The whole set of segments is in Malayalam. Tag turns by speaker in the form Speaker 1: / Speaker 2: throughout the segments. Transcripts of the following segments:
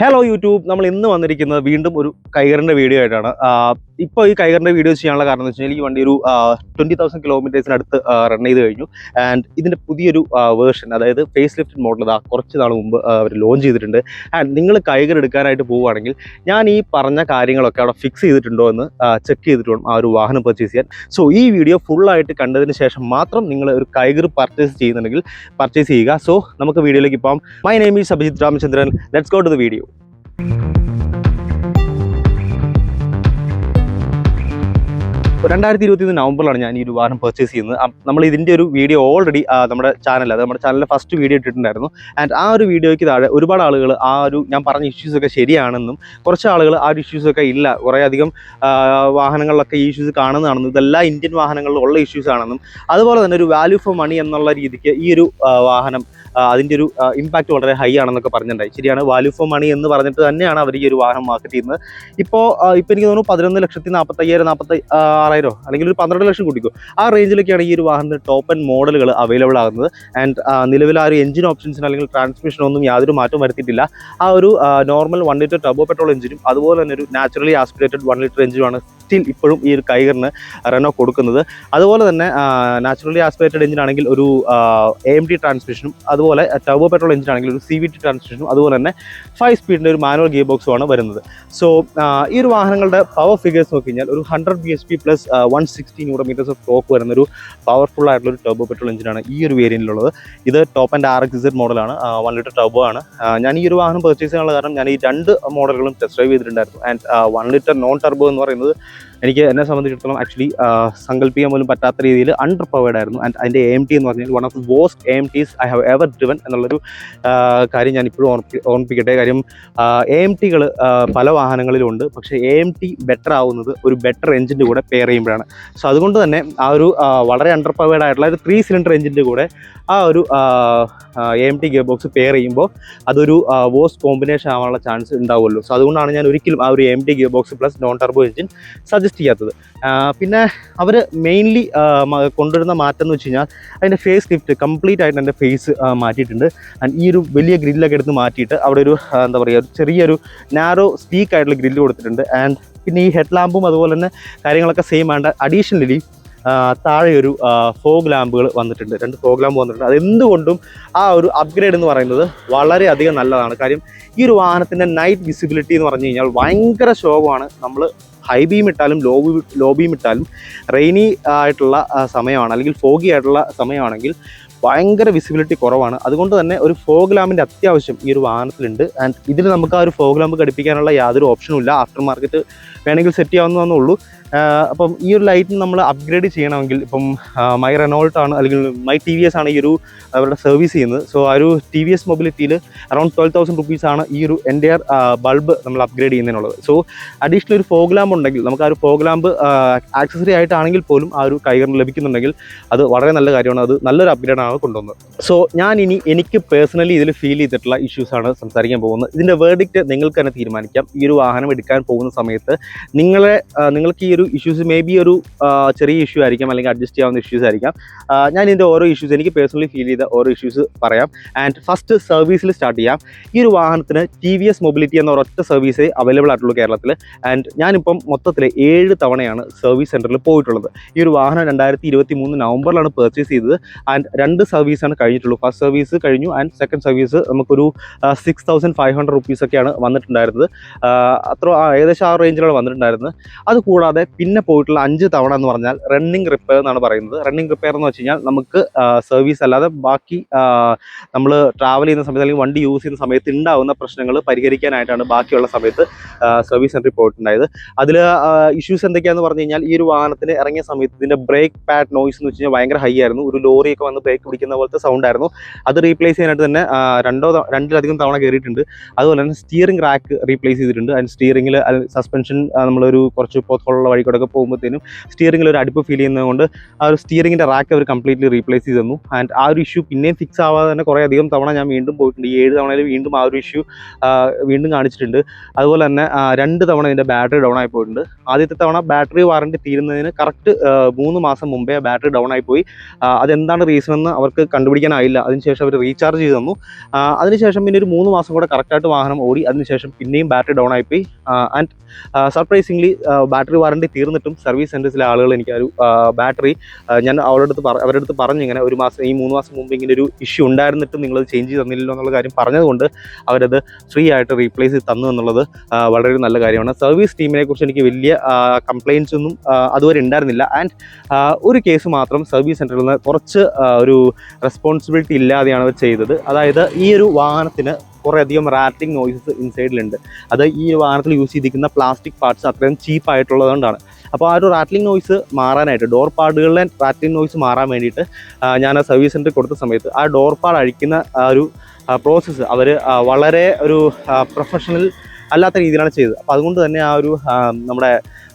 Speaker 1: ഹലോ യൂട്യൂബ്, നമ്മൾ ഇന്ന് വന്നിരിക്കുന്നത് വീണ്ടും ഒരു കൈഗറിൻ്റെ വീഡിയോ ആയിട്ടാണ്. ഇപ്പോൾ ഈ കൈഗറിൻ്റെ വീഡിയോ ചെയ്യാനുള്ള കാരണം എന്ന് വെച്ചാൽ എനിക്ക് വണ്ടി ഒരു 20,000 കിലോമീറ്റേഴ്സിനടുത്ത് റൺ ചെയ്ത് കഴിഞ്ഞു. ആൻഡ് ഇതിൻ്റെ പുതിയൊരു വേർഷൻ, അതായത് ഫേസ് ലിഫ്റ്റഡ് മോഡൽ കുറച്ച് നാൾ മുമ്പ് അവർ ലോഞ്ച് ചെയ്തിട്ടുണ്ട്. ആൻഡ് നിങ്ങൾ കൈഗർ എടുക്കാനായിട്ട് പോവുകയാണെങ്കിൽ ഞാൻ ഈ പറഞ്ഞ കാര്യങ്ങളൊക്കെ അവിടെ ഫിക്സ് ചെയ്തിട്ടുണ്ടോ എന്ന് ചെക്ക് ചെയ്തിട്ട് വേണം ആ ഒരു വാഹനം പർച്ചേസ് ചെയ്യാൻ. സോ ഈ വീഡിയോ ഫുള്ളായിട്ട് കണ്ടതിന് ശേഷം മാത്രം നിങ്ങൾ ഒരു കൈഗർ പർച്ചേസ് ചെയ്യുന്നുണ്ടെങ്കിൽ പർച്ചേസ് ചെയ്യുക. സോ നമുക്ക് വീഡിയോയിലേക്ക് പോകാം. My name is Abhijith Ramachandran. Let's go to the video. ഇപ്പോൾ 2021 നവംബറിലാണ് ഞാൻ ഈ ഒരു വാഹനം പർച്ചേസ് ചെയ്യുന്നത്. നമ്മൾ ഇതിൻ്റെ ഒരു വീഡിയോ ഓൾറെഡി നമ്മുടെ ചാനലിലെ ഫസ്റ്റ് വീഡിയോ ഇട്ടിട്ടുണ്ടായിരുന്നു. ആൻഡ് ആ ഒരു വീഡിയോയ്ക്ക് താഴെ ഒരുപാട് ആളുകൾ ഞാൻ പറഞ്ഞ ഇഷ്യൂസൊക്കെ ശരിയാണെന്നും കുറച്ച് ആളുകൾ ആ ഒരു ഇഷ്യൂസൊക്കെ ഇല്ല, കുറേ അധികം വാഹനങ്ങളിലൊക്കെ ഈ ഇഷ്യൂസ് കാണുന്നതാണെന്നും ഇതെല്ലാം ഇന്ത്യൻ വാഹനങ്ങളിൽ ഉള്ള ഇഷ്യൂസ് ആണെന്നും അതുപോലെ തന്നെ ഒരു വാല്യൂ ഫോർ മണി എന്നുള്ള രീതിക്ക് ഈ ഒരു വാഹനം അതിൻ്റെ ഒരു ഇമ്പാക്റ്റ് വളരെ ഹൈ ആണെന്നൊക്കെ പറഞ്ഞിട്ടുണ്ടായി. ശരിയാണ്, വാല്യൂ ഫോർ മണി എന്ന് പറഞ്ഞിട്ട് തന്നെയാണ് അവർ ഈ ഒരു വാഹനം മാർക്കറ്റ് ചെയ്യുന്നത്. ഇപ്പോൾ എനിക്ക് തോന്നുന്നു 11,45,000 അല്ലെങ്കിൽ ഒരു 12 ലക്ഷം കൂട്ടിക്കോ, ആ റേഞ്ചിലൊക്കെയാണ് ഈ ഒരു വാഹനത്തിന് ടോപ്പ് ആൻഡ് മോഡലുകൾ അവൈലബിൾ ആകുന്നത്. ആൻഡ് നിലവിൽ ആ ഒരു എഞ്ചിൻ ഓപ്ഷൻസിന് അല്ലെങ്കിൽ ട്രാൻസ്മിഷനൊന്നും യാതൊരു മാറ്റവും വരുത്തിയിട്ടില്ല. ആ ഒരു നോർമൽ 1 ലിറ്റർ ടർബോ പെട്രോൾ എഞ്ചിനും അതുപോലെ തന്നെ ഒരു നാച്ചുറലി ആസ്പിറേറ്റഡ് 1 ലിറ്റർ എഞ്ചിനുമാണ് സ്റ്റിൽ ഇപ്പോഴും ഈ ഒരു കൈഗറിന് റെനോ കൊടുക്കുന്നത്. അതുപോലെ തന്നെ നാച്ചുറലി ആസ്പിറേറ്റഡ് എഞ്ചിൻ ആണെങ്കിൽ ഒരു AMD ട്രാൻസ്മിഷനും അതുപോലെ ടർബോ പെട്രോൾ എഞ്ചിൻ ആണെങ്കിൽ ഒരു CVT ട്രാൻസ്മിഷനും അതുപോലെ തന്നെ 5 സ്പീഡിൻ്റെ ഒരു മാനുവൽ ഗിയർ ബോക്സുമാണ് വരുന്നത്. സോ ഈ ഒരു വാഹനങ്ങളുടെ പവർ ഫിഗേഴ്സ് നോക്കി കഴിഞ്ഞാൽ ഒരു 100 bhp plus 160 Nm of torque വരുന്നൊരു പവർഫുൾ ആയിട്ടുള്ള ഒരു ടർബോ പെട്രോൾ എഞ്ചിനാണ് ഈ ഒരു വേരിയൻറ്റിലുള്ളത്. ഇത് ടോപ്പ് ആൻഡ് RXZ മോഡലാണ്, 1 ലിറ്റർ ടർബോ ആണ്. ഞാൻ ഈ ഒരു വാഹനം പർച്ചേസ് ചെയ്യാനുള്ള കാരണം ഞാൻ ഈ 2 മോഡലുകളും ടെസ്റ്റ് ഡ്രൈവ് ചെയ്തിട്ടുണ്ടായിരുന്നു. ആൻഡ് 1 ലിറ്റർ നോൺ ടർബോ എന്ന് പറയുന്നത് എന്നെ സംബന്ധിച്ചിടത്തോളം ആക്ച്വലി സങ്കല്പിക്കാൻ പോലും പറ്റാത്ത രീതിയിൽ അണ്ടർ പവേർഡ് ആയിരുന്നു. ആൻഡ് അതിൻ്റെ AMT എന്ന് പറഞ്ഞാൽ one of the worst AMTs I have ever driven എന്നുള്ളൊരു കാര്യം ഞാൻ ഇപ്പോഴും ഓർമ്മിപ്പിക്കട്ടെ. കാര്യം AMTകൾ പല വാഹനങ്ങളിലുണ്ട്, പക്ഷേ AMT ബെറ്റർ ആവുന്നത് ഒരു ബെറ്റർ എഞ്ചിൻ്റെ കൂടെ പെയർ ചെയ്യുമ്പോഴാണ്. സോ അതുകൊണ്ട് തന്നെ ആ ഒരു വളരെ അണ്ടർ പവേർഡ് ആയിട്ടുള്ള ഒരു 3 സിലിണ്ടർ എഞ്ചിൻ്റെ കൂടെ ആ ഒരു AMT ഗിയർ ബോക്സ് പെയർ ചെയ്യുമ്പോൾ അതൊരു വോസ്റ്റ് കോമ്പിനേഷൻ ആവാനുള്ള ചാൻസ് ഉണ്ടാവുമല്ലോ. സോ അതുകൊണ്ടാണ് ഞാൻ ഒരിക്കലും ആ ഒരു AMT gear box plus non turbo engine suggest ചെയ്യാത്തത്. പിന്നെ അവർ മെയിൻലി കൊണ്ടുവരുന്ന മാറ്റം എന്ന് വെച്ച് കഴിഞ്ഞാൽ അതിൻ്റെ ഫേസ് ലിഫ്റ്റ് കംപ്ലീറ്റ് ആയിട്ട് എൻ്റെ ഫേസ് മാറ്റിയിട്ടുണ്ട്. ആൻഡ് ഈ ഒരു വലിയ ഗ്രില്ലൊക്കെ എടുത്ത് മാറ്റിയിട്ട് അവിടെ ഒരു എന്താ പറയുക, ഒരു ചെറിയൊരു നാരോ സ്പീക്ക് ആയിട്ടുള്ള ഗ്രില്ല് കൊടുത്തിട്ടുണ്ട്. ആൻഡ് പിന്നെ ഈ ഹെഡ് ലാമ്പും അതുപോലെ തന്നെ കാര്യങ്ങളൊക്കെ സെയിം ആണ്. അഡീഷണലി താഴെ ഒരു ഫോഗ് ലാമ്പുകൾ വന്നിട്ടുണ്ട്, 2 ഫോഗ് ലാമ്പ് വന്നിട്ടുണ്ട്. അതെന്തുകൊണ്ടും ആ ഒരു അപ്ഗ്രേഡ് എന്ന് പറയുന്നത് വളരെയധികം നല്ലതാണ്. കാര്യം ഈ ഒരു വാഹനത്തിൻ്റെ നൈറ്റ് വിസിബിലിറ്റി എന്ന് പറഞ്ഞു കഴിഞ്ഞാൽ ഭയങ്കര ശോകമാണ്. നമ്മൾ ഹൈ ബീം ഇട്ടാലും ലോ ബീം ഇട്ടാലും റെയിനി ആയിട്ടുള്ള സമയമാണ് അല്ലെങ്കിൽ ഫോഗി ആയിട്ടുള്ള സമയമാണെങ്കിൽ ഭയങ്കര വിസിബിലിറ്റി കുറവാണ്. അതുകൊണ്ട് തന്നെ ഒരു ഫോഗ് ലാമ്പിൻ്റെ അത്യാവശ്യം ഈ ഒരു വാഹനത്തിലുണ്ട്. ആൻഡ് ഇതിൽ നമുക്ക് ആ ഒരു ഫോഗ് ലാമ്പ് ഘടിപ്പിക്കാനുള്ള യാതൊരു ഓപ്ഷനും ഇല്ല. ആഫ്റ്റർ മാർക്കറ്റ് വേണമെങ്കിൽ സെറ്റ് ചെയ്യാവുന്നതേ ഉള്ളൂ. അപ്പം ഈ ഒരു ലൈറ്റിന് നമ്മൾ അപ്ഗ്രേഡ് ചെയ്യണമെങ്കിൽ ഇപ്പം മൈ റെനോൾട്ട് ആണ് അല്ലെങ്കിൽ മൈ TVS ആണ് ഈ ഒരു അവരുടെ സർവീസ് ചെയ്യുന്നത്. സോ ആ ഒരു TVS മൊബിലിറ്റിയിൽ അറൗണ്ട് 12,000 rupees ആണ് ഈ ഒരു എൻ്റയർ ബൾബ് നമ്മൾ അപ്ഗ്രേഡ് ചെയ്യുന്നതിനുള്ളത്. സോ അഡീഷണൽ ഒരു ഫോഗ് ലാമ്പ് ഉണ്ടെങ്കിൽ നമുക്ക് ആ ഒരു ഫോഗ് ലാമ്പ് ആക്സസറി ആയിട്ടാണെങ്കിൽ പോലും ആ ഒരു കൈഗറിന് ലഭിക്കുന്നുണ്ടെങ്കിൽ അത് വളരെ നല്ല കാര്യമാണ്. അത് നല്ലൊരു അപ്ഗ്രേഡാണ് കൊണ്ടുവന്നത്. സോ എനിക്ക് പേഴ്സണലി ഇതിൽ ഫീൽ ചെയ്തിട്ടുള്ള ഇഷ്യൂസാണ് സംസാരിക്കാൻ പോകുന്നത്. ഇതിൻ്റെ വേർഡിക്റ്റ് നിങ്ങൾക്ക് തന്നെ തീരുമാനിക്കാം. ഈ ഒരു വാഹനം എടുക്കാൻ പോകുന്ന സമയത്ത് നിങ്ങൾക്ക് ഈ ഒരു ഇഷ്യൂസ് മേ ബി ഒരു ചെറിയ ഇഷ്യൂ ആയിരിക്കാം അല്ലെങ്കിൽ അഡ്ജസ്റ്റ് ചെയ്യാവുന്ന ഇഷ്യൂസ് ആയിരിക്കാം. ഞാൻ ഇതിൻ്റെ ഓരോ ഇഷ്യൂസ് എനിക്ക് പേഴ്സണലി ഫീൽ ചെയ്ത ഓരോ ഇഷ്യൂസ് പറയാം. ആൻഡ് ഫസ്റ്റ് സർവീസിൽ സ്റ്റാർട്ട് ചെയ്യാം. ഈ ഒരു വാഹനത്തിന് TVS മൊബിലിറ്റി എന്ന ഒരൊറ്റ സർവീസേ അവൈലബിൾ ആയിട്ടുള്ളൂ കേരളത്തിൽ. ആൻഡ് ഞാനിപ്പം മൊത്തത്തിൽ 7 തവണയാണ് സർവീസ് സെൻറ്ററിൽ പോയിട്ടുള്ളത്. ഈ ഒരു വാഹനം 2023 നവംബറിലാണ് പർച്ചേസ് ചെയ്തത്. ആൻഡ് 2 സർവീസാണ് കഴിഞ്ഞിട്ടുള്ളൂ. ഫസ്റ്റ് സർവീസ് കഴിഞ്ഞു ആൻഡ് സെക്കൻഡ് സർവീസ് നമുക്കൊരു 6,500 rupees ഒക്കെയാണ് വന്നിട്ടുണ്ടായിരുന്നത്. ഏകദേശം ആ റേഞ്ചിലാണ് വന്നിട്ടുണ്ടായിരുന്നത്. അതുകൂടാതെ പിന്നെ പോയിട്ടുള്ള 5 തവണ എന്ന് പറഞ്ഞാൽ റണ്ണിങ് റിപ്പയർ എന്നാണ് പറയുന്നത്. റണ്ണിങ് റിപ്പയർ എന്ന് വെച്ച് കഴിഞ്ഞാൽ നമുക്ക് സർവീസ് അല്ലാതെ ബാക്കി നമ്മൾ ട്രാവൽ ചെയ്യുന്ന സമയത്ത് അല്ലെങ്കിൽ വണ്ടി യൂസ് ചെയ്യുന്ന സമയത്ത് ഉണ്ടാകുന്ന പ്രശ്നങ്ങൾ പരിഹരിക്കാനായിട്ടാണ് ബാക്കിയുള്ള സമയത്ത് സർവീസ് സെൻറ്ററിൽ പോയിട്ടുണ്ടായത്. അതിൽ ഇഷ്യൂസ് എന്തൊക്കെയാണെന്ന് പറഞ്ഞു കഴിഞ്ഞാൽ ഈ ഒരു വാഹനത്തിന് ഇറങ്ങിയ സമയത്ത് ഇതിൻ്റെ ബ്രേക്ക് പാഡ് നോയ്സ് എന്ന് വെച്ച് കഴിഞ്ഞാൽ ഭയങ്കര ഹൈ ആയിരുന്നു. ഒരു ലോറിയൊക്കെ വന്ന് ബ്രേക്ക് പിടിക്കുന്ന പോലത്തെ സൗണ്ട് ആയിരുന്നു. അത് റീപ്ലേസ് ചെയ്യാനായിട്ട് തന്നെ 2-2 തവണ കയറിയിട്ടുണ്ട്. അതുപോലെ തന്നെ സ്റ്റിയറിംഗ് റാക്ക് റീപ്ലേസ് ചെയ്തിട്ടുണ്ട്. ആൻഡ് സ്റ്റിയറിംഗിൽ സസ്പെൻഷൻ നമ്മളൊരു കുറച്ച് പോത്തുള്ള വഴിക്കൂടെയൊക്കെ പോകുമ്പോഴത്തേനും സ്റ്റിയറിംഗിൽ ഒരു അടുപ്പ് ഫീൽ ചെയ്യുന്നതുകൊണ്ട് ആ ഒരു സ്റ്റിയറിംഗിൻ്റെ റാക്ക് അവർ കംപ്ലീറ്റ്ലി റീപ്ലേസ് ചെയ്ത് തന്നു. ആൻഡ് ആ ഒരു ഇഷ്യൂ പിന്നെയും ഫിക്സ് ആവാതെ തന്നെ കുറേ അധികം തവണ ഞാൻ വീണ്ടും പോയിട്ടുണ്ട്. ഈ 7 തവണയിൽ വീണ്ടും ആ ഒരു ഇഷ്യൂ വീണ്ടും കാണിച്ചിട്ടുണ്ട്. അതുപോലെ തന്നെ 2 തവണ ഇതിൻ്റെ ബാറ്ററി ഡൗൺ ആയി പോയിട്ടുണ്ട്. ആദ്യത്തെ തവണ ബാറ്ററി വാറണ്ടി തീരുന്നതിന് കറക്റ്റ് 3 മാസം മുമ്പേ ബാറ്ററി ഡൗൺ ആയിപ്പോയി. അതെന്താണ് റീസൺ എന്ന് അവർക്ക് കണ്ടുപിടിക്കാനായില്ല. അതിനുശേഷം അവർ റീചാർജ് ചെയ്ത് തന്നു. അതിനുശേഷം പിന്നെ ഒരു 3 മാസം കൂടെ കറക്റ്റായിട്ട് വാഹനം ഓടി. അതിനുശേഷം പിന്നെയും ബാറ്ററി ഡൗൺ ആയിപ്പോയി. ആൻഡ് സർപ്രൈസിംഗ്ലി ബാറ്ററി വാറണ്ടി തീർന്നിട്ടും സർവീസ് സെൻറ്റേഴ്സിലെ ആളുകൾ എനിക്ക് ഒരു ബാറ്ററി ഞാൻ അവരുടെ അടുത്ത് പറഞ്ഞു, ഇങ്ങനെ ഈ 3 മാസം മുമ്പ് ഇങ്ങനെ ഒരു ഇഷ്യൂ ഉണ്ടായിരുന്നിട്ടും നിങ്ങളത് ചേഞ്ച് ചെയ്ത് തന്നില്ലല്ലോ എന്നുള്ള കാര്യം പറഞ്ഞതുകൊണ്ട് അവരത് ഫ്രീ ആയിട്ട് റീപ്ലേസ് ചെയ്ത് തന്നു എന്നുള്ളത് വളരെ നല്ല കാര്യമാണ്. സർവീസ് ടീമിനെ കുറിച്ച് എനിക്ക് വലിയ കംപ്ലയിൻസ് ഒന്നും അതുവരെ ഉണ്ടായിരുന്നില്ല. ആൻഡ് ഒരു കേസ് മാത്രം സർവീസ് സെൻറ്ററിൽ നിന്ന് കുറച്ച് ഒരു റെസ്പോൺസിബിലിറ്റി ഇല്ലാതെയാണ് അവർ ചെയ്തത്. അതായത് ഈ ഒരു വാഹനത്തിന് കുറേയധികം റാറ്റ്ലിംഗ് നോയ്സസ് ഇൻസൈഡിലുണ്ട്. അത് ഈ വാഹനത്തിൽ യൂസ് ചെയ്തിരിക്കുന്ന പ്ലാസ്റ്റിക് പാർട്സ് അത്രയും ചീപ്പായിട്ടുള്ളതുകൊണ്ടാണ്. അപ്പോൾ ആ ഒരു റാറ്റ്ലിംഗ് നോയ്സ് മാറാനായിട്ട്, ഡോർ പാഡുകളിലെ റാറ്റ്ലിംഗ് നോയ്സ് മാറാൻ വേണ്ടിയിട്ട് ഞാൻ ആ സർവീസ് സെൻറ്ററിൽ കൊടുത്ത സമയത്ത് ആ ഡോർ പാഡ് അഴിക്കുന്ന ആ ഒരു പ്രോസസ്സ് അവർ വളരെ ഒരു പ്രൊഫഷണൽ അല്ലാത്ത രീതിയിലാണ് ചെയ്തത്. അപ്പോൾ അതുകൊണ്ട് തന്നെ ആ ഒരു നമ്മുടെ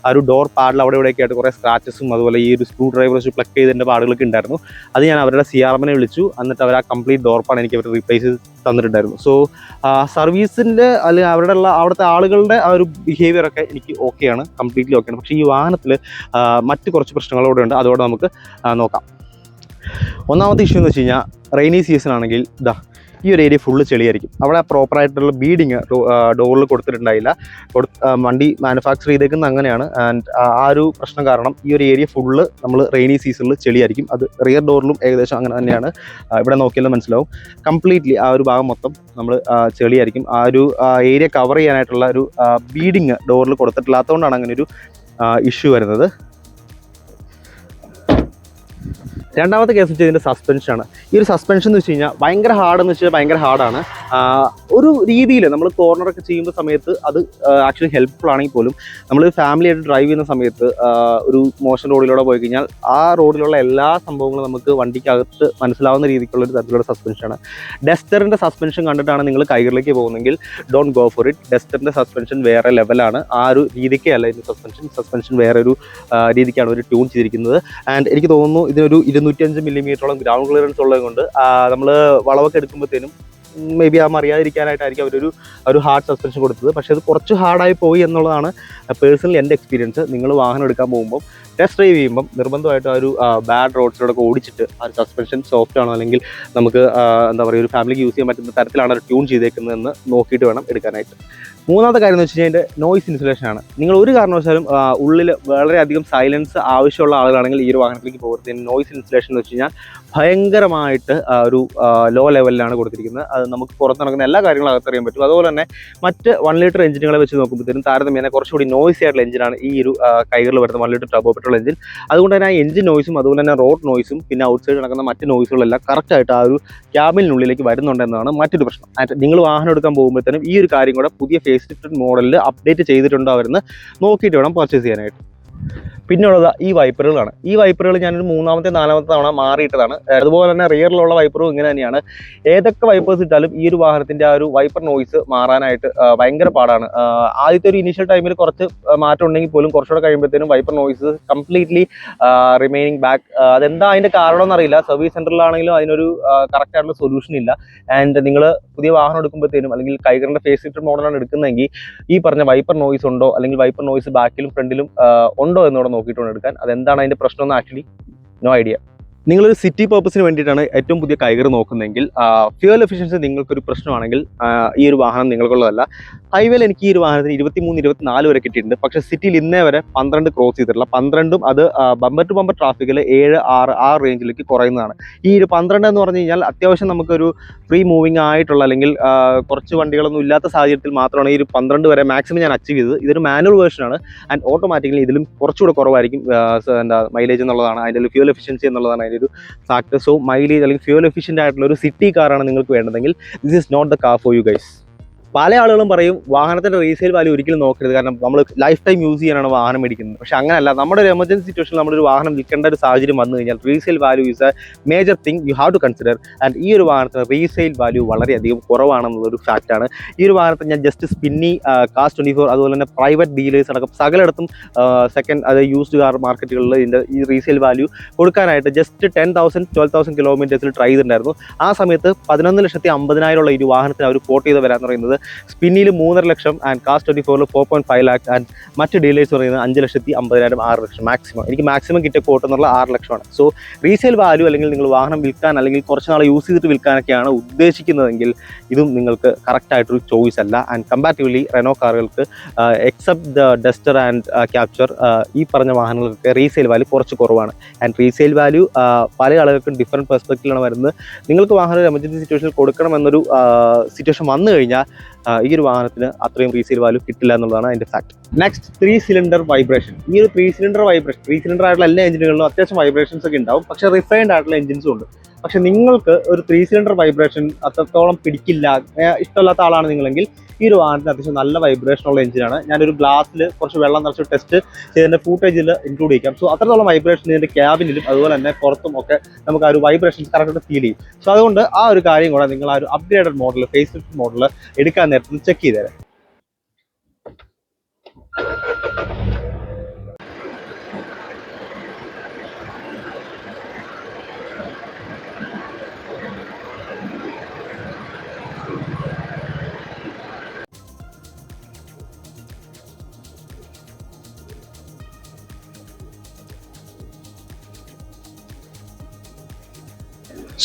Speaker 1: ആ ഒരു ഡോർ പാഡിൽ അവിടെ ഇവിടെയൊക്കെ ആയിട്ട് കുറേ സ്ക്രാച്ചസും അതുപോലെ ഈ ഒരു സ്ക്രൂ ഡ്രൈവർ വെച്ച് പ്ലഗ് ചെയ്തതിൻ്റെ പാടുകളൊക്കെ ഉണ്ടായിരുന്നു. അത് ഞാൻ അവരുടെ CRMനെ വിളിച്ചു. എന്നിട്ട് അവർ ആ കംപ്ലീറ്റ് ഡോർ പാഡ് എനിക്ക് അവർ റീപ്ലേസ് ചെയ്ത് തന്നിട്ടുണ്ടായിരുന്നു. സോ സർവീസിൻ്റെ അല്ലെങ്കിൽ അവിടുത്തെ ആളുകളുടെ ആ ഒരു ബിഹേവിയറൊക്കെ എനിക്ക് ഓക്കെയാണ്, കംപ്ലീറ്റ്ലി ഓക്കെയാണ്. പക്ഷേ ഈ വാഹനത്തിൽ മറ്റ് കുറച്ച് പ്രശ്നങ്ങളോടെ ഉണ്ട്. അതോടെ നമുക്ക് നോക്കാം. ഒന്നാമത്തെ ഇഷ്യൂ എന്ന് വെച്ച് കഴിഞ്ഞാൽ റെയിനി സീസൺ ആണെങ്കിൽ ഈ ഒരു ഏരിയ ഫുള്ള് ചെളിയായിരിക്കും. അവിടെ പ്രോപ്പറായിട്ടുള്ള ബീഡിങ് ഡോറിൽ കൊടുത്തിട്ടുണ്ടായില്ല. വണ്ടി മാനുഫാക്ചർ ചെയ്തേക്കുന്നത് അങ്ങനെയാണ്. ആൻഡ് ആ ഒരു പ്രശ്നം കാരണം ഈ ഒരു ഏരിയ ഫുള്ള് നമ്മൾ റെയിനി സീസണിൽ ചെളിയായിരിക്കും. അത് റിയർ ഡോറിലും ഏകദേശം അങ്ങനെ തന്നെയാണ്. ഇവിടെ നോക്കിയാലും മനസ്സിലാവും. കംപ്ലീറ്റ്ലി ആ ഒരു ഭാഗം മൊത്തം നമ്മൾ ചെളിയായിരിക്കും. ആ ഒരു ഏരിയ കവർ ചെയ്യാനായിട്ടുള്ള ഒരു ബീഡിങ് ഡോറിൽ കൊടുത്തിട്ടില്ലാത്തതുകൊണ്ടാണ് അങ്ങനെ ഒരു ഇഷ്യൂ വരുന്നത്. രണ്ടാമത്തെ കേസ് വെച്ചാൽ ഇതിൻ്റെ സസ്പെൻഷനാണ്. ഈ ഒരു സസ്പെൻഷൻ എന്ന് വെച്ച് കഴിഞ്ഞാൽ ഭയങ്കര ഹാർഡെന്ന് വെച്ചാൽ ഭയങ്കര ഹാർഡാണ്. ഒരു രീതിയിൽ നമ്മൾ കോർണറൊക്കെ ചെയ്യുന്ന സമയത്ത് അത് ആക്ച്വലി ഹെൽപ്ഫുൾ ആണെങ്കിൽ പോലും നമ്മൾ ഫാമിലിയായിട്ട് ഡ്രൈവ് ചെയ്യുന്ന സമയത്ത് ഒരു മോശം റോഡിലൂടെ പോയി കഴിഞ്ഞാൽ ആ റോഡിലുള്ള എല്ലാ സംഭവങ്ങളും നമുക്ക് വണ്ടിക്കകത്ത് മനസ്സിലാവുന്ന രീതിക്കുള്ള ഒരു തരത്തിലുള്ള സസ്പെൻഷനാണ്. ഡസ്റ്ററിൻ്റെ സസ്പെൻഷൻ കണ്ടിട്ടാണ് നിങ്ങൾ കൈകളിലേക്ക് പോകുന്നെങ്കിൽ ഡോണ്ട് ഗോ ഫോർ ഇറ്റ്. ഡസ്റ്ററിൻ്റെ സസ്പെൻഷൻ വേറെ ലെവലാണ്. ആ ഒരു രീതിക്കേ അല്ല ഇതിൻ്റെ സസ്പെൻഷൻ വേറെ ഒരു രീതിക്കാണ് ഒരു ട്യൂൺ ചെയ്തിരിക്കുന്നത്. ആൻഡ് എനിക്ക് തോന്നുന്നു ഇതിനൊരു 205 മില്ലിമീറ്ററോളം ഗ്രൗണ്ട് ക്ലിയറൻസ് ഉള്ളത് കൊണ്ട് നമ്മൾ വളവൊക്കെ എടുക്കുമ്പോഴത്തേനും മേ ബി അറിയാതിരിക്കാനായിട്ടായിരിക്കും ഒരു ഹാർഡ് സസ്പെൻഷൻ കൊടുത്തത്. പക്ഷേ അത് കുറച്ച് ഹാർഡായി പോയി എന്നുള്ളതാണ് പേഴ്സണലി എൻ്റെ എക്സ്പീരിയൻസ്. നിങ്ങൾ വാഹനം എടുക്കാൻ പോകുമ്പോൾ ടെസ്റ്റ് ഡ്രൈവ് ചെയ്യുമ്പം നിർബന്ധമായിട്ട് ആ ഒരു ബാഡ് റോഡ്സിലൂടെ ഓടിച്ചിട്ട് ആ ഒരു സസ്പെൻഷൻ സോഫ്റ്റ് ആണോ അല്ലെങ്കിൽ നമുക്ക് എന്താ പറയുക ഒരു ഫാമിലിക്ക് യൂസ് ചെയ്യാൻ പറ്റുന്ന തരത്തിലാണ് അത് ട്യൂൺ ചെയ്തേക്കുന്നതെന്ന് നോക്കിയിട്ട് വേണം എടുക്കാനായിട്ട്. മൂന്നാമത്തെ കാര്യം എന്ന് വെച്ച് കഴിഞ്ഞാൽ അതിൻ്റെ നോയ്സ് ഇൻസുലേഷനാണ്. നിങ്ങൾ ഒരു കാരണവശാലും ഉള്ളിൽ വളരെയധികം സൈലൻസ് ആവശ്യമുള്ള ആളുകളാണെങ്കിൽ ഈ ഒരു വാഹനത്തിലേക്ക് പോകരുത്. നോയ്സ് ഇൻസുലേഷൻ എന്ന് വെച്ച് കഴിഞ്ഞാൽ ഭയങ്കരമായിട്ട് ഒരു ലോ ലെവലിലാണ് കൊടുത്തിരിക്കുന്നത്. അത് നമുക്ക് പുറത്ത് നടക്കുന്ന എല്ലാ കാര്യങ്ങളും അകത്തറിയാൻ പറ്റും. അതുപോലെ തന്നെ മറ്റ് 1 ലിറ്റർ എഞ്ചിനുകളെ വെച്ച് നോക്കുമ്പോഴത്തേനും താരതമ്യേന കുറച്ചുകൂടി നോയ്സി ആയിട്ടുള്ള എഞ്ചിനാണ് ഈ ഒരു കൈകളിൽ വരുന്ന 1 ലിറ്റർ ടർബോ പെട്രോൾ എഞ്ചിൻ. അതുകൊണ്ട് തന്നെ ആ എഞ്ചിൻ നോയ്സും അതുപോലെ തന്നെ റോഡ് നോയ്സും പിന്നെ ഔട്ട് സൈഡ് നടക്കുന്ന മറ്റ് നോയ്സുകളെല്ലാം കറക്റ്റായിട്ട് ആ ഒരു ക്യാബിനുള്ളിലേക്ക് വരുന്നുണ്ടെന്നതാണ് മറ്റൊരു പ്രശ്നം. നിങ്ങൾ വാഹനം എടുക്കാൻ പോകുമ്പോഴത്തേനും ഈ ഒരു കാര്യം കൂടെ പുതിയ ഫേസ് ലിഫ്റ്റഡ് മോഡലിൽ അപ്ഡേറ്റ് ചെയ്തിട്ടുണ്ടോ അവരെന്ന് നോക്കിയിട്ട് വേണം പർച്ചേസ് ചെയ്യാനായിട്ട്. പിന്നെയുള്ളത് ഈ വൈപ്പറുകളാണ്. ഈ വൈപ്പറുകൾ ഞാനൊരു 3ാമത്തെ 4ാമത്തെ തവണ മാറിയിട്ടതാണ്. അതുപോലെ തന്നെ റിയറിലുള്ള വൈപ്പറും ഇങ്ങനെ തന്നെയാണ്. ഏതൊക്കെ വൈപ്പേഴ്സ് ഇട്ടാലും ഈ ഒരു വാഹനത്തിൻ്റെ ആ ഒരു വൈപ്പർ നോയ്സ് മാറാനായിട്ട് ഭയങ്കര പാടാണ്. ആദ്യത്തെ ഒരു ഇനീഷ്യൽ ടൈമിൽ കുറച്ച് മാറ്റം ഉണ്ടെങ്കിൽ പോലും കുറച്ചുകൂടെ കഴിയുമ്പോഴത്തേനും wiper noise completely remaining back. അതെന്താ അതിൻ്റെ കാരണം എന്നറിയില്ല. സർവീസ് സെൻറ്ററിലാണെങ്കിലും അതിനൊരു കറക്റ്റ് ആയിട്ടുള്ള സൊല്യൂഷൻ ഇല്ല. ആൻഡ് നിങ്ങൾ പുതിയ വാഹനം എടുക്കുമ്പോഴത്തേനും അല്ലെങ്കിൽ കൈഗറിൻ്റെ ഫേസ് ലിഫ്റ്റഡ് മോഡലാണ് എടുക്കുന്നതെങ്കിൽ ഈ പറഞ്ഞ വൈപ്പർ നോയ്സ് ഉണ്ടോ അല്ലെങ്കിൽ വൈപ്പർ നോയ്സ് ബാക്കിലും ഫ്രണ്ടിലും ഉണ്ടോ എന്നോട് നോക്കിയിട്ടുണ്ട് എടുക്കാൻ. അതെന്താണ് അതിൻ്റെ പ്രശ്നം എന്ന് ആക്ച്വലി നോ ഐഡിയ. നിങ്ങളൊരു സിറ്റി പർപ്പസിന് വേണ്ടിയിട്ടാണ് ഏറ്റവും പുതിയ കൈഗർ നോക്കുന്നതെങ്കിൽ ഫ്യൂവൽ എഫിഷ്യൻസി നിങ്ങൾക്കൊരു പ്രശ്നമാണെങ്കിൽ ഈ ഒരു വാഹനം നിങ്ങൾക്കുള്ളതല്ല. ഹൈവേയിൽ എനിക്ക് ഈ ഒരു വാഹനത്തിന് 23-24 വരെ കിട്ടിയിട്ടുണ്ട്. പക്ഷേ സിറ്റിയിൽ ഇന്നേ വരെ 12 ക്രോസ് ചെയ്തിട്ടില്ല. 12ഉം അത് ബമ്പർ ടു ബമ്പർ ട്രാഫിക്കിൽ 7-6 ആ റേഞ്ചിലേക്ക് കുറയുന്നതാണ്. ഈ ഒരു 12 എന്ന് പറഞ്ഞു കഴിഞ്ഞാൽ അത്യാവശ്യം നമുക്കൊരു ഫ്രീ മൂവിങ് ആയിട്ടുള്ള അല്ലെങ്കിൽ കുറച്ച് വണ്ടികളൊന്നും ഇല്ലാത്ത സാഹചര്യത്തിൽ മാത്രമാണ് ഈ ഒരു 12 വരെ മാക്സിമം ഞാൻ അച്ചീവ് ചെയ്തത്. ഇതൊരു മാനുവൽ വേർഷനാണ്. ആൻഡ് ഓട്ടോമാറ്റിക്കലി ഇതിലും കുറച്ചുകൂടെ കുറവായിരിക്കും മൈലേജ് എന്നുള്ളതാണ്, അതിൻ്റെ ഫ്യൂവൽ എഫിഷ്യൻസി എന്നുള്ളതാണ് അതിൻ്റെ ഒരു ഫാക്ടർ. സോ മൈലേജ് അല്ലെങ്കിൽ ഫ്യൂവൽ എഫിഷ്യൻ്റ് ആയിട്ടുള്ള ഒരു സിറ്റി കാറാണ് നിങ്ങൾക്ക് വേണ്ടതെങ്കിൽ this is not the car for you guys. പല ആളുകളും പറയും വാഹനത്തിൻ്റെ റീസെയിൽ വാല്യൂ ഒരിക്കലും നോക്കരുത്, കാരണം നമ്മൾ ലൈഫ് ടൈം യൂസ് ചെയ്യാനാണ് വാഹനം മേടിക്കുന്നത്. പക്ഷേ അങ്ങനെയല്ല, നമ്മുടെ ഒരു എമർജൻസി സിറ്റുവേഷനിൽ നമ്മളൊരു വാഹനം വിൽക്കേണ്ട ഒരു സാഹചര്യം വന്നു കഴിഞ്ഞാൽ resale value is a major thing you have to consider. And ഈ ഒരു വാഹനത്തിന് റീസെയിൽ വാല്യൂ വളരെയധികം കുറവാണെന്നുള്ളൊരു ഫാക്റ്റാണ്. ഈ ഒരു വാഹനത്തിന് ഞാൻ ജസ്റ്റ് സ്പിന്നി, കാസ്24, അതുപോലെ തന്നെ പ്രൈവറ്റ് ഡീലേഴ്സ് അടക്കം സകലയിടത്തും സെക്കൻഡ് അത് യൂസ്ഡ് കാർ മാർക്കറ്റുകളിൽ ഇതിൻ്റെ ഈ റീസെയിൽ വാല്യൂ കൊടുക്കാനായിട്ട് ജസ്റ്റ് 10,000-12,000 കിലോമീറ്റേഴ്സിൽ ട്രൈ ചെയ്തിട്ടുണ്ടായിരുന്നു. ആ സമയത്ത് 11,50,000 ഈ ഒരു വാഹനത്തിന് അവർ കോട്ട് ചെയ്ത് വരാമെന്ന് പറയുന്നത് സ്പിന്നിയിൽ 3.5 ലക്ഷം ആൻഡ് കാസ്24 4.5 ലാക്ക് ആൻഡ് മറ്റ് ഡീലേഴ്സ് പറയുന്നത് 5,50,000 6 ലക്ഷം മാക്സിമം. എനിക്ക് മാക്സിമം കിട്ടിയ കോട്ട് എന്നുള്ള 6 ലക്ഷമാണ്. സോ റീസെയിൽ വാല്യൂ അല്ലെങ്കിൽ നിങ്ങൾ വാഹനം വിൽക്കാൻ അല്ലെങ്കിൽ കുറച്ച് നാൾ യൂസ് ചെയ്തിട്ട് വിൽക്കാനൊക്കെയാണ് ഉദ്ദേശിക്കുന്നതെങ്കിൽ ഇതും നിങ്ങൾക്ക് കറക്റ്റായിട്ടൊരു ചോയ്സ് അല്ല. ആൻഡ് കമ്പാരിറ്റീവ്ലി റെനോ കാറുകൾക്ക് except the Duster and Captur ഈ പറഞ്ഞ വാഹനങ്ങൾക്ക് റീസെയിൽ വാല്യൂ കുറച്ച് കുറവാണ്. ആൻഡ് റീസെയിൽ വാല്യൂ പല ആളുകൾക്കും ഡിഫറെൻറ്റ് പെർസ്പെക്റ്റീവിലാണ് വരുന്നത്. നിങ്ങൾക്ക് വാഹനം ഒരു എമർജൻസി സിറ്റുവേഷനിൽ കൊടുക്കണമെന്നൊരു സിറ്റുവേഷൻ വന്നു കഴിഞ്ഞാൽ ഈ ഒരു വാഹനത്തിന് അത്രയും റീസെയിൽ വാല്യൂ കിട്ടില്ല എന്നുള്ളതാണ് അതിൻ്റെ ഫാക്ട്. Next 3 cylinder vibration. ഈ ഒരു 3 സിലിണ്ടർ ആയിട്ടുള്ള എല്ലാ എഞ്ചിനുകളിലും അത്യാവശ്യം വൈബ്രേഷൻസ് ഒക്കെ ഉണ്ടാവും, പക്ഷേ റിഫൈൻഡ് ആയിട്ടുള്ള എഞ്ചിൻസും ഉണ്ട്. പക്ഷെ നിങ്ങൾക്ക് ഒരു 3 സിലിണ്ടർ വൈബ്രേഷൻ അത്രത്തോളം പിടിക്കില്ല, ഇഷ്ടമില്ലാത്ത ആളാണ് നിങ്ങളെങ്കിൽ ഈ ഒരു വാഹനത്തിന് അത്യാവശ്യം നല്ല വൈബ്രേഷൻ ഉള്ള എഞ്ചിനാണ്. ഞാനൊരു ഗ്ലാസ്സിൽ കുറച്ച് വെള്ളം നിറച്ച് ടെസ്റ്റ് ചെയ്തതിൻ്റെ ഫൂട്ടേജിൽ ഇൻക്ലൂഡ് ചെയ്യാം. സോ അത്രത്തോളം വൈബ്രേഷൻ ഇതിൻ്റെ ക്യാബിനിലും അതുപോലെ തന്നെ പുറത്തും ഒക്കെ നമുക്ക് ആ ഒരു വൈബ്രേഷൻ കറക്റ്റ് ഫീൽ ചെയ്യും. സോ അതുകൊണ്ട് ആ ഒരു കാര്യം കൂടെ നിങ്ങൾ ആ ഒരു upgraded model, face lift model എടുക്കാൻ നേരത്തെ ചെക്ക് ചെയ്തേരെ.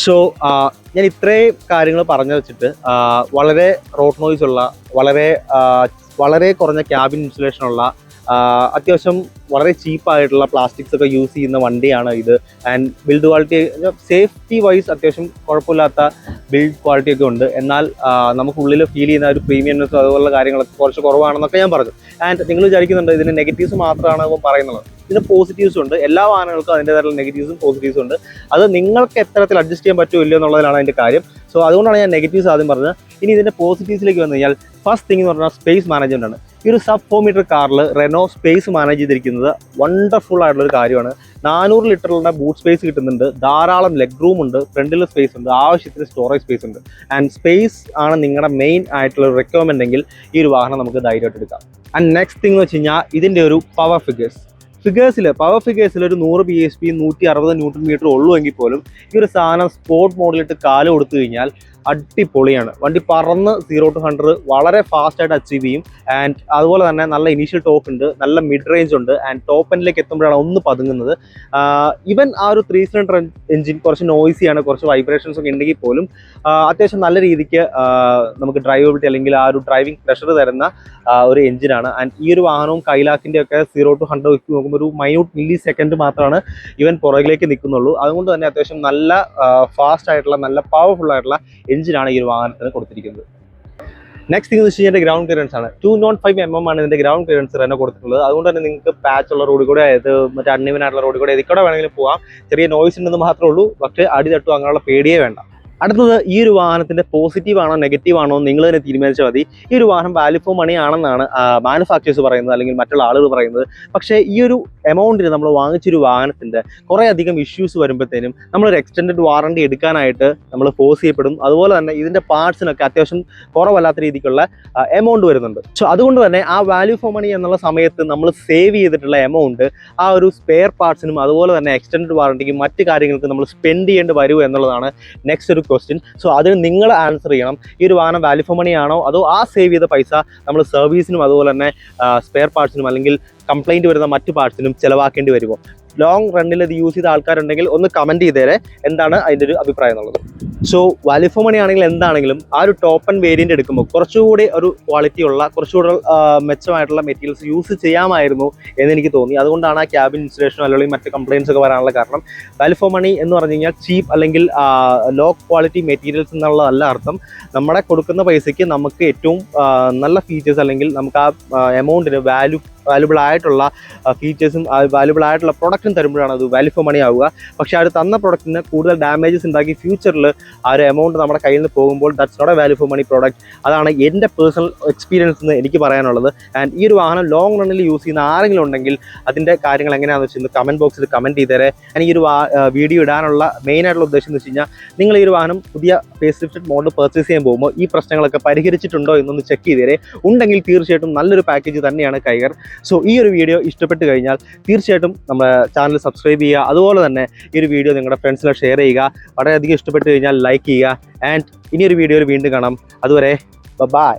Speaker 1: സോ ഞാൻ ഇത്രയും കാര്യങ്ങൾ പറഞ്ഞു വെച്ചിട്ട് വളരെ റോഡ് നോയ്സ് ഉള്ള, വളരെ കുറഞ്ഞ ക്യാബിൻ ഇൻസുലേഷനുള്ള, അത്യാവശ്യം വളരെ ചീപ്പായിട്ടുള്ള പ്ലാസ്റ്റിക്സ് ഒക്കെ യൂസ് ചെയ്യുന്ന വണ്ടിയാണ് ഇത്. And build quality, safety vice അത്യാവശ്യം കുഴപ്പമില്ലാത്ത ബിൽഡ് ക്വാളിറ്റി ഒക്കെ ഉണ്ട്. എന്നാൽ നമുക്കുള്ളിൽ ഫീൽ ചെയ്യുന്ന ഒരു പ്രീമിയംനെസ് അതുപോലുള്ള കാര്യങ്ങളൊക്കെ കുറച്ച് കുറവാണെന്നൊക്കെ ഞാൻ പറഞ്ഞു. ആൻഡ് നിങ്ങൾ വിചാരിക്കുന്നുണ്ട് ഇതിന് നെഗറ്റീവ്സ് മാത്രമാണ് പറയുന്നത്. ഇതിന് പോസിറ്റീവ്സും ഉണ്ട്. എല്ലാ വാഹനങ്ങൾക്കും അതിൻ്റെതായിട്ടുള്ള നെഗറ്റീവ്സും പോസിറ്റീവ്സും ഉണ്ട്. അത് നിങ്ങൾക്ക് എത്തരത്തിൽ അഡ്ജസ്റ്റ് ചെയ്യാൻ പറ്റുമോ ഇല്ലയോ എന്നുള്ളതിലാണ് അതിൻ്റെ കാര്യം. സോ അതുകൊണ്ടാണ് ഞാൻ നെഗറ്റീവ്സ് ആദ്യം പറഞ്ഞത്. ഇനി ഇതിൻ്റെ പോസിറ്റീവ്സിലേക്ക് വന്നു കഴിഞ്ഞാൽ ഫസ്റ്റ് തിങ് എന്ന് പറഞ്ഞാൽ സ്പേസ് മാനേജ്മെൻ്റ് ആണ്. ഈ ഒരു സബ് 4 മീറ്റർ കാറിൽ റെനോ സ്പേസ് മാനേജ് ചെയ്തിരിക്കുന്നത് വണ്ടർഫുൾ ആയിട്ടുള്ളൊരു കാര്യമാണ്. 400 ലിറ്ററുള്ള ബൂട്ട് സ്പേസ് കിട്ടുന്നുണ്ട്, ധാരാളം ലെഗ് റൂം ഉണ്ട്, ഫ്രണ്ടിൽ സ്പേസ് ഉണ്ട്, ആവശ്യത്തിന് സ്റ്റോറേജ് സ്പേസ് ഉണ്ട്. ആൻഡ് സ്പേസ് ആണ് നിങ്ങളുടെ മെയിൻ ആയിട്ടുള്ള റിക്വയർമെൻ്റ് എങ്കിൽ ഈ ഒരു വാഹനം നമുക്ക് ധൈര്യമായിട്ട് എടുക്കാം. ആൻഡ് നെക്സ്റ്റ് തിങ് എന്ന് വെച്ച് കഴിഞ്ഞാൽ ഇതിൻ്റെ ഒരു പവർ പവർ ഫിഗേഴ്സിൽ ഒരു 100 bhp 160 ന്യൂട്ടൺ മീറ്റർ ഉള്ളൂ എങ്കിൽ പോലും ഈ ഒരു സാധനം സ്പോർട്ട് മോഡിലിട്ട് കാല് കൊടുത്തു കഴിഞ്ഞാൽ അടിപൊളിയാണ്. വണ്ടി പറന്ന് 0 to 100 വളരെ ഫാസ്റ്റായിട്ട് അച്ചീവ് ചെയ്യും. ആൻഡ് അതുപോലെ തന്നെ നല്ല ഇനീഷ്യൽ ടോക്ക് ഉണ്ട്, നല്ല മിഡ് റേഞ്ച് ഉണ്ട്. ആൻഡ് ടോപ്പ് എൻഡിലേക്ക് എത്തുമ്പോഴാണ് ഒന്ന് പതുങ്ങുന്നത്. ഈവൻ ആ ഒരു 3 സിലിണ്ടർ എഞ്ചിൻ കുറച്ച് നോയ്സിയാണ്, കുറച്ച് വൈബ്രേഷൻസ് ഒക്കെ ഉണ്ടെങ്കിൽ പോലും അത്യാവശ്യം നല്ല രീതിക്ക് നമുക്ക് ഡ്രൈവബിലിറ്റി അല്ലെങ്കിൽ ആ ഒരു ഡ്രൈവിംഗ് പ്രഷർ തരുന്ന ഒരു എഞ്ചിനാണ്. ആൻഡ് ഈ ഒരു വാഹനവും കൈലാക്കിൻ്റെ ഒക്കെ 0 to 100 വെച്ച് നോക്കുമ്പോൾ ഒരു മൈന്യൂട്ട് മില്ലി സെക്കൻഡ് മാത്രമാണ് ഇവൻ പുറകിലേക്ക് നിൽക്കുന്നുള്ളൂ. അതുകൊണ്ട് തന്നെ അത്യാവശ്യം നല്ല ഫാസ്റ്റ് ആയിട്ടുള്ള, നല്ല പവർഫുൾ ആയിട്ടുള്ള എഞ്ചിനാണ് ഈ ഒരു വാഹനത്തിന് കൊടുത്തിരിക്കുന്നത്. നെക്സ്റ്റ് തിങ് എന്ന് വെച്ച് കഴിഞ്ഞാൽ ഗ്രൗണ്ട് ക്ലിയറൻസ് ആണ്. 205 mm ആണ് ഇതിൻ്റെ ഗ്രൗണ്ട് ക്ലിയറൻസ് തന്നെ കൊടുത്തിട്ടുള്ളത്. അതുകൊണ്ട് തന്നെ നിങ്ങൾക്ക് പാച്ച് ഉള്ള റോഡിൽ കൂടെ, മറ്റേ അൺഇവൻ ആയിട്ടുള്ള റോഡിൽ കൂടെ ഇതിക്കൂടെ വേണമെങ്കിലും പോകാം. ചെറിയ നോയ്സ് ഉണ്ടെന്ന് മാത്രമേ ഉള്ളൂ, പക്ഷേ അടി തട്ടും അങ്ങനെയുള്ള പേടിയേ വേണ്ട. അടുത്തത്, ഈ ഒരു വാഹനത്തിൻ്റെ പോസിറ്റീവ് ആണോ നെഗറ്റീവ് ആണോ നിങ്ങൾ തന്നെ തീരുമാനിച്ചാൽ മതി. ഈ ഒരു വാഹനം വാല്യൂ ഫോർ മണി ആണെന്നാണ് മാനുഫാക്ചേഴ്സ് പറയുന്നത് അല്ലെങ്കിൽ മറ്റുള്ള ആളുകൾ പറയുന്നത്. പക്ഷേ ഈ ഒരു എമൗണ്ടിന് നമ്മൾ വാങ്ങിച്ചൊരു വാഹനത്തിൻ്റെ കുറേ അധികം ഇഷ്യൂസ് വരുമ്പോഴത്തേനും നമ്മളൊരു എക്സ്റ്റൻഡഡ് വാറണ്ടി എടുക്കാനായിട്ട് നമ്മൾ ഫോഴ്സ് ചെയ്യപ്പെടും. അതുപോലെ തന്നെ ഇതിൻ്റെ പാർട്സിനൊക്കെ അത്യാവശ്യം കുറവല്ലാത്ത രീതിക്കുള്ള എമൗണ്ട് വരുന്നുണ്ട്. സോ അതുകൊണ്ട് തന്നെ ആ വാല്യൂ ഫോർ മണി എന്നുള്ള സമയത്ത് നമ്മൾ സേവ് ചെയ്തിട്ടുള്ള എമൗണ്ട് ആ ഒരു സ്പെയർ പാർട്സിനും അതുപോലെ തന്നെ എക്സ്റ്റൻഡഡ് വാറണ്ടിക്കും മറ്റ് കാര്യങ്ങൾക്ക് നമ്മൾ സ്പെൻഡ് ചെയ്യേണ്ടി വരുമോ എന്നുള്ളതാണ് നെക്സ്റ്റ് ഒരു ക്വസ്റ്റ്യൻ. സോ അതിന് നിങ്ങൾ ആൻസർ ചെയ്യണം. ഈ ഒരു വാഹനം വാല്യൂ ഫോർ മണി ആണോ, അതോ ആ സേവ് ചെയ്ത പൈസ നമ്മൾ സർവീസിനും അതുപോലെ തന്നെ സ്പെയർ പാർട്സിനും അല്ലെങ്കിൽ കംപ്ലൈൻറ്റ് വരുന്ന മറ്റ് പാർട്സിനും ചിലവാക്കേണ്ടി വരുമോ? ലോങ് റണ്ണിൽ ഇത് യൂസ് ചെയ്ത ആൾക്കാരുണ്ടെങ്കിൽ ഒന്ന് കമൻറ്റ് ചെയ്തേരെ എന്താണ് അതിൻ്റെ ഒരു അഭിപ്രായം എന്നുള്ളത്. സോ വാല്യൂ ഫോർ മണി ആണെങ്കിലും എന്താണെങ്കിലും ആ ഒരു ടോപ്പ് ആൻഡ് വേരിയൻ്റ് എടുക്കുമ്പോൾ കുറച്ചുകൂടി ഒരു ക്വാളിറ്റി ഉള്ള, കുറച്ചുകൂടെ മെച്ചമായിട്ടുള്ള മെറ്റീരിയൽസ് യൂസ് ചെയ്യാമായിരുന്നു എന്നെനിക്ക് തോന്നി. അതുകൊണ്ടാണ് ആ ക്യാബിൻ ഇൻസുലേഷനോ അല്ലെങ്കിൽ മറ്റ് കംപ്ലയിൻസ് ഒക്കെ വരാനുള്ള കാരണം. വാല്യൂ ഫോർ മണി എന്ന് പറഞ്ഞു കഴിഞ്ഞാൽ ചീപ്പ് അല്ലെങ്കിൽ ലോ ക്വാളിറ്റി മെറ്റീരിയൽസ് എന്നുള്ളതല്ല അർത്ഥം. നമ്മുടെ കൊടുക്കുന്ന പൈസയ്ക്ക് നമുക്ക് ഏറ്റവും നല്ല ഫീച്ചേഴ്സ് അല്ലെങ്കിൽ നമുക്ക് ആ എമൗണ്ടിന് വാല്യുബിൾ ആയിട്ടുള്ള ഫീച്ചേഴ്സും വാല്യുബിൾ ആയിട്ടുള്ള പ്രൊഡക്റ്റ് പ്രൊഡക്റ്റും തരുമ്പോഴാണ് അത് വാല്യൂ ഫോർ മണി ആവുക. പക്ഷേ അവർ തന്ന പ്രൊഡക്റ്റിന് കൂടുതൽ ഡാമേജസ് ഉണ്ടാക്കി ഫ്യൂച്ചറിൽ ആ ഒരു എമൗണ്ട് നമ്മുടെ കയ്യിൽ നിന്ന് പോകുമ്പോൾ that's not a value for money product. അതാണ് എൻ്റെ പേഴ്സണൽ എക്സ്പീരിയൻസ് എന്ന് എനിക്ക് പറയാനുള്ളത്. ആൻഡ് ഈ ഒരു വാഹനം ലോങ് റണ്ണിൽ യൂസ് ചെയ്യുന്ന ആരെങ്കിലും ഉണ്ടെങ്കിൽ അതിൻ്റെ കാര്യങ്ങൾ എങ്ങനെയാണെന്ന് വെച്ചാൽ കമൻറ്റ് ബോക്സിൽ കമൻറ്റ് ചെയ്തേരെ. ഞാൻ ഈ ഒരു വീഡിയോ ഇടാനുള്ള മെയിൻ ആയിട്ടുള്ള ഉദ്ദേശം എന്ന് വെച്ച് കഴിഞ്ഞാൽ നിങ്ങൾ ഈ ഒരു വാഹനം പുതിയ ഫേസ് ലിഫ്റ്റഡ് മോഡൽ പർച്ചേസ് ചെയ്യാൻ പോകുമ്പോൾ ഈ പ്രശ്നങ്ങളൊക്കെ പരിഹരിച്ചിട്ടുണ്ടോ എന്നൊന്ന് ചെക്ക് ചെയ്തേരെ. ഉണ്ടെങ്കിൽ തീർച്ചയായിട്ടും നല്ലൊരു പാക്കേജ് തന്നെയാണ് കൈഗർ. സോ ഈ ഒരു വീഡിയോ ഇഷ്ടപ്പെട്ട് കഴിഞ്ഞാൽ തീർച്ചയായിട്ടും നമ്മുടെ ചാനൽ സബ്സ്ക്രൈബ് ചെയ്യുക. അതുപോലെ തന്നെ ഈ ഒരു വീഡിയോ നിങ്ങളുടെ ഫ്രണ്ട്സിനെ ഷെയർ ചെയ്യുക. വളരെയധികം ഇഷ്ടപ്പെട്ട് കഴിഞ്ഞാൽ ലൈക്ക് ചെയ്യുക. ആൻഡ് ഇനിയൊരു വീഡിയോയിൽ വീണ്ടും കാണാം. അതുവരെ ബൈ.